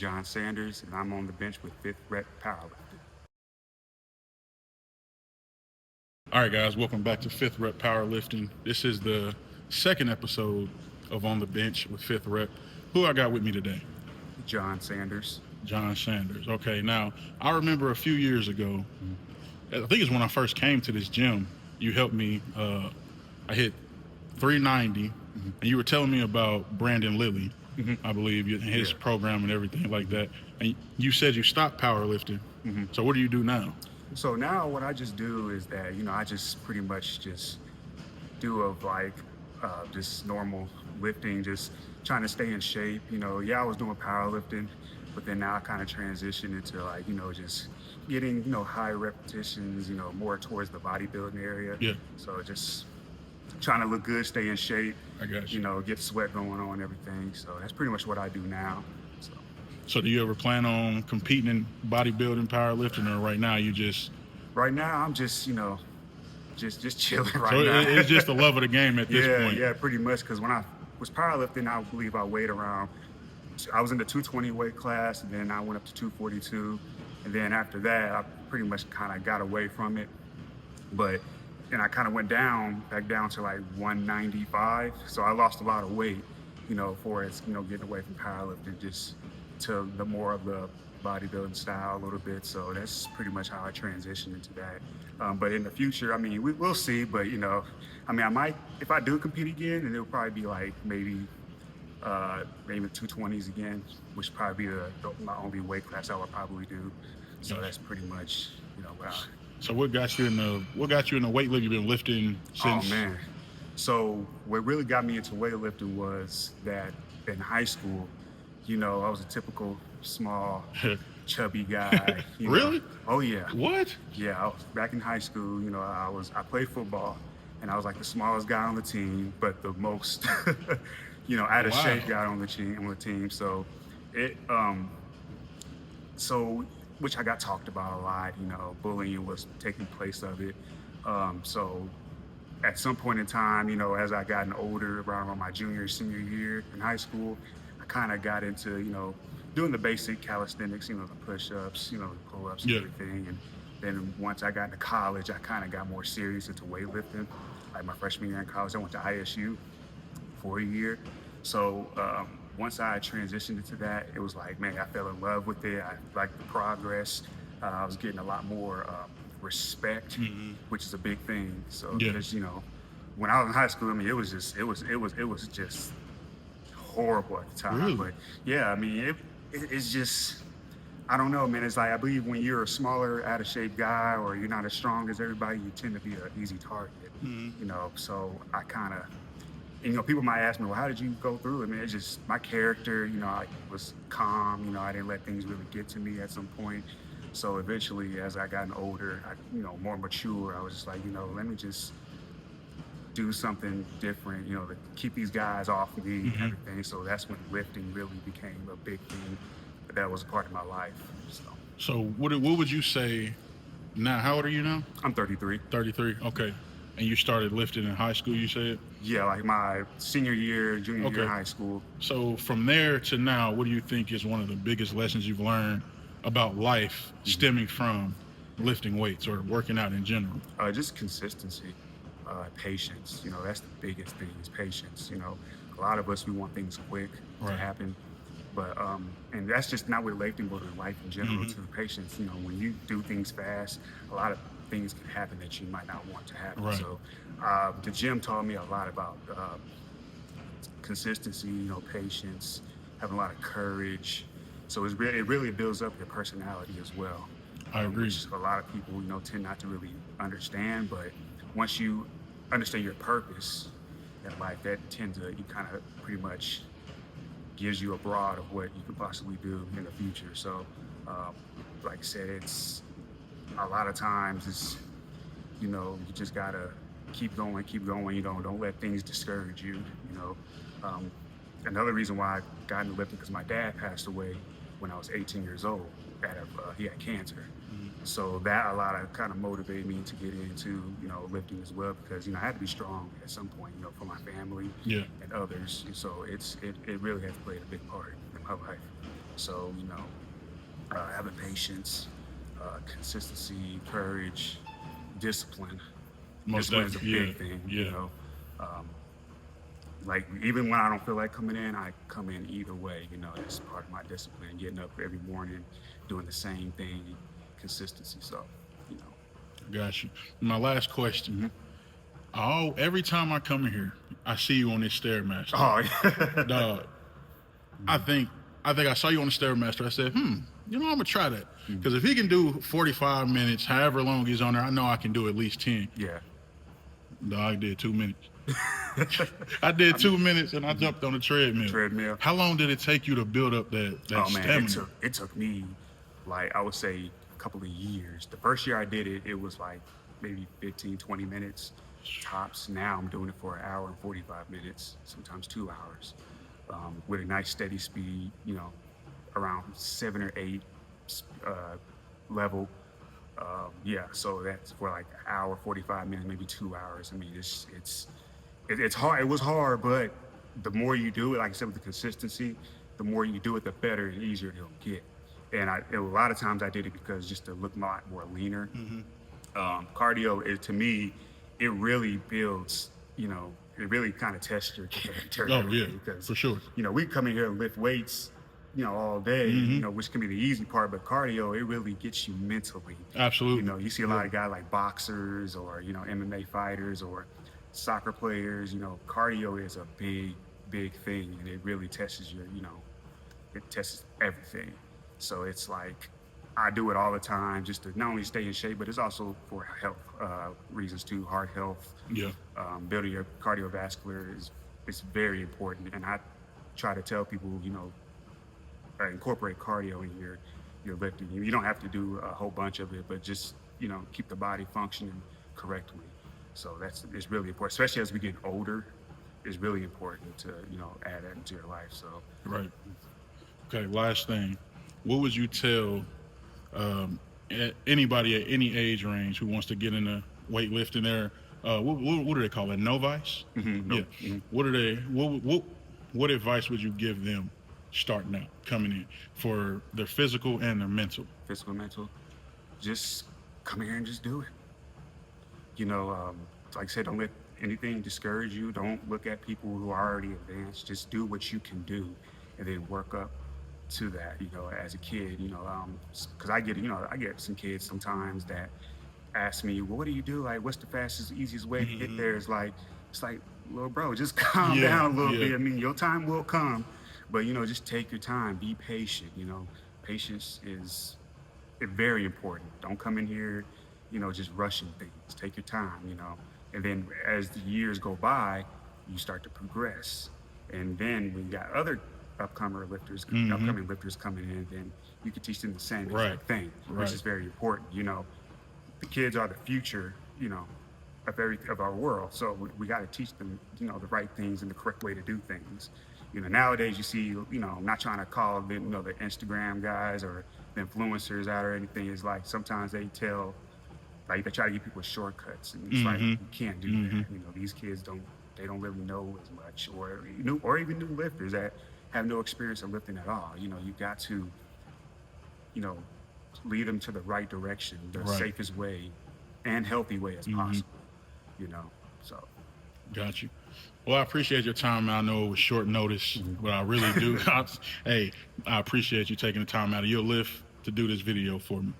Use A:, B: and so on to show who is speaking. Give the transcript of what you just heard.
A: John Sanders, and I'm on the bench with Fifth Rep Powerlifting.
B: All right, guys, welcome back to Fifth Rep Powerlifting. This is the second episode of On the Bench with Fifth Rep. Who I got with me today?
A: John Sanders.
B: John Sanders. Okay, now, I remember a few years ago, I think it's when I first came to this gym, you helped me. I hit 390, and you were telling me about Brandon Lilly, I believe, and his program and everything like that. And you said you stopped powerlifting. So what do you do now?
A: So now what I just do is that, I just pretty much just do just normal lifting, just trying to stay in shape. I was doing powerlifting, but then now I kind of transitioned into just getting, high repetitions, more towards the bodybuilding area.
B: Yeah.
A: So just trying to look good, stay in shape.
B: I got you.
A: Get sweat going on and everything. So that's pretty much what I do now.
B: So do you ever plan on competing in bodybuilding, powerlifting, or right now you just...
A: Right now I'm just, just chilling right
B: so
A: now.
B: It's just the love of the game at this point.
A: Yeah, pretty much. Because when I was powerlifting, I believe I weighed around, I was in the 220 weight class, and then I went up to 242. And then after that, I pretty much kind of got away from it. And I kind of went back down to like 195. So I lost a lot of weight, for it's, getting away from powerlifting just to the more of the bodybuilding style a little bit. So that's pretty much how I transitioned into that. But in the future, we'll see. But, I might, if I do compete again, and it'll probably be like maybe 220s again, which would probably be my only weight class I would probably do. So that's pretty much, what I...
B: So what got you in the weightlifting? You've been lifting since...
A: Oh man. So what really got me into weightlifting was that in high school, I was a typical small, chubby guy.
B: Really?
A: Oh yeah.
B: What?
A: Yeah, I was back in high school. I played football, and I was like the smallest guy on the team, but the most, out of shape guy on the team. So which I got talked about a lot. Bullying was taking place of it. So at some point in time, as I gotten older, around my senior year in high school, I kind of got into, doing the basic calisthenics, the push-ups, the pull-ups and everything. And then once I got into college, I kind of got more serious into weightlifting. Like my freshman year in college, I went to ISU for a year. So once I transitioned into that, it was like, man, I fell in love with it. I liked the progress. I was getting a lot more respect, which is a big thing. So because, when I was in high school, it was just horrible at the time.
B: Really?
A: But yeah, it's just, I don't know, man. It's like, I believe when you're a smaller, out of shape guy, or you're not as strong as everybody, you tend to be an easy target. So I kind of, people might ask me, well, how did you go through it? It's just my character. I was calm. I didn't let things really get to me at some point. So eventually, as I gotten older, more mature, I was just like, let me just do something different, to keep these guys off of me and everything. So that's when lifting really became a big thing that was a part of my life.
B: So what would you say now? How old are you now?
A: I'm 33.
B: 33, okay. And you started lifting in high school, you said?
A: Yeah, like my senior year, junior year in high school.
B: So from there to now, what do you think is one of the biggest lessons you've learned about life stemming from lifting weights or working out in general?
A: Just consistency, patience. That's the biggest thing, is patience. A lot of us, we want things quick to happen. But, and that's just not with lifting, but in life in general, to patience. When you do things fast, a lot of things can happen that you might not want to happen.
B: Right.
A: So the gym taught me a lot about consistency, patience, having a lot of courage. So it really builds up your personality as well.
B: I agree.
A: Which a lot of people, tend not to really understand. But once you understand your purpose in life, that you kind of pretty much gives you a broad of what you could possibly do in the future. So, like I said, it's a lot of times it's, you just gotta keep going. Don't let things discourage you. Another reason why I got into lifting, because my dad passed away when I was 18 years old. He had cancer. So that kind of motivated me to get into, lifting as well, because, I had to be strong at some point, for my family and others. So it really has played a big part in my life. So, having patience, consistency, courage, discipline.
B: Most
A: Discipline is a
B: definitely.
A: big thing,
B: Yeah.
A: Um, like even when I don't feel like coming in, I come in either way. It's part of my discipline. Getting up every morning, doing the same thing, consistency. So, you know.
B: Got you. My last question.
A: Mhm.
B: Every time I come in here, I see you on this Stairmaster.
A: Oh, yeah.
B: Dog, I think I saw you on the Stairmaster. I said, I'm gonna try that.
A: Mhm.
B: Because if he can do 45 minutes, however long he's on there, I know I can do at least 10.
A: Yeah.
B: Dog, I did 2 minutes. I did 2 minutes and I
A: Mhm.
B: jumped on the treadmill.
A: Treadmill.
B: How long did it take you to build up that
A: Oh man,
B: stamina?
A: it took me like I would say a couple of years. The first year I did it, it was like maybe 15, 20 minutes tops. Now I'm doing it for an hour and 45 minutes, sometimes 2 hours, with a nice steady speed, around 7 or 8 uh, level. Yeah, so that's for like an hour, 45 minutes, maybe 2 hours. I mean, it's hard. It was hard, but the more you do it, like I said, with the consistency, the more you do it, the better and easier it'll get. And a lot of times I did it because just to look a lot more leaner.
B: Hmm.
A: Cardio is to me, it really builds. It really kind of tests your character and
B: Oh yeah,
A: everything because
B: for sure.
A: we come in here and lift weights, all day,
B: Hmm.
A: which can be the easy part, but cardio, it really gets you mentally.
B: Absolutely.
A: You see a lot of guys like boxers or, MMA fighters or soccer players, cardio is a big, big thing. And it really tests it tests everything. So it's like, I do it all the time just to not only stay in shape, but it's also for health reasons too, heart health,
B: Yeah.
A: building your cardiovascular is very important. And I try to tell people, incorporate cardio in your lifting. You don't have to do a whole bunch of it, but just keep the body functioning correctly. So it's really important, especially as we get older. It's really important to add that into your life. So
B: Right. Okay. Last thing, what would you tell anybody at any age range who wants to get into weightlifting? There, what do they call it? Novice.
A: no,
B: Yeah. What are they? What advice would you give them starting out, coming in for their physical and their mental?
A: physical, mental, just come here and just do it. You know, like I said, don't let anything discourage you. Don't look at people who are already advanced. Just do what you can do, and then work up to that. As a kid, because I get some kids sometimes that ask me, "Well, what do you do? Like, what's the fastest, easiest way to get
B: Hmm.
A: there?" It's like, little bro, just calm
B: Yeah.
A: down a little
B: Yeah.
A: bit. I mean, your time will come, but just take your time. Be patient. Patience is very important. Don't come in here, just rushing things. Take your time, and then as the years go by, you start to progress. And then when you got other
B: Hmm.
A: upcoming lifters coming in, then you can teach them the same
B: Right.
A: exact thing, which
B: Right.
A: is very important. The kids are the future, of our world. So we got to teach them, the right things and the correct way to do things. Nowadays you see, I'm not trying to call them, the Instagram guys or the influencers out or anything. It's like sometimes like they try to give people shortcuts, and it's like
B: Hmm.
A: you can't do
B: Hmm.
A: that. These kids don't really know as much, or even new lifters that have no experience of lifting at all. You got to, you know, lead them to the right direction, the
B: Right.
A: safest way and healthy way as
B: Hmm.
A: possible. So
B: Got you. Well, I appreciate your time. I know it was short notice, but I really do. Hey, I appreciate you taking the time out of your lift to do this video for me.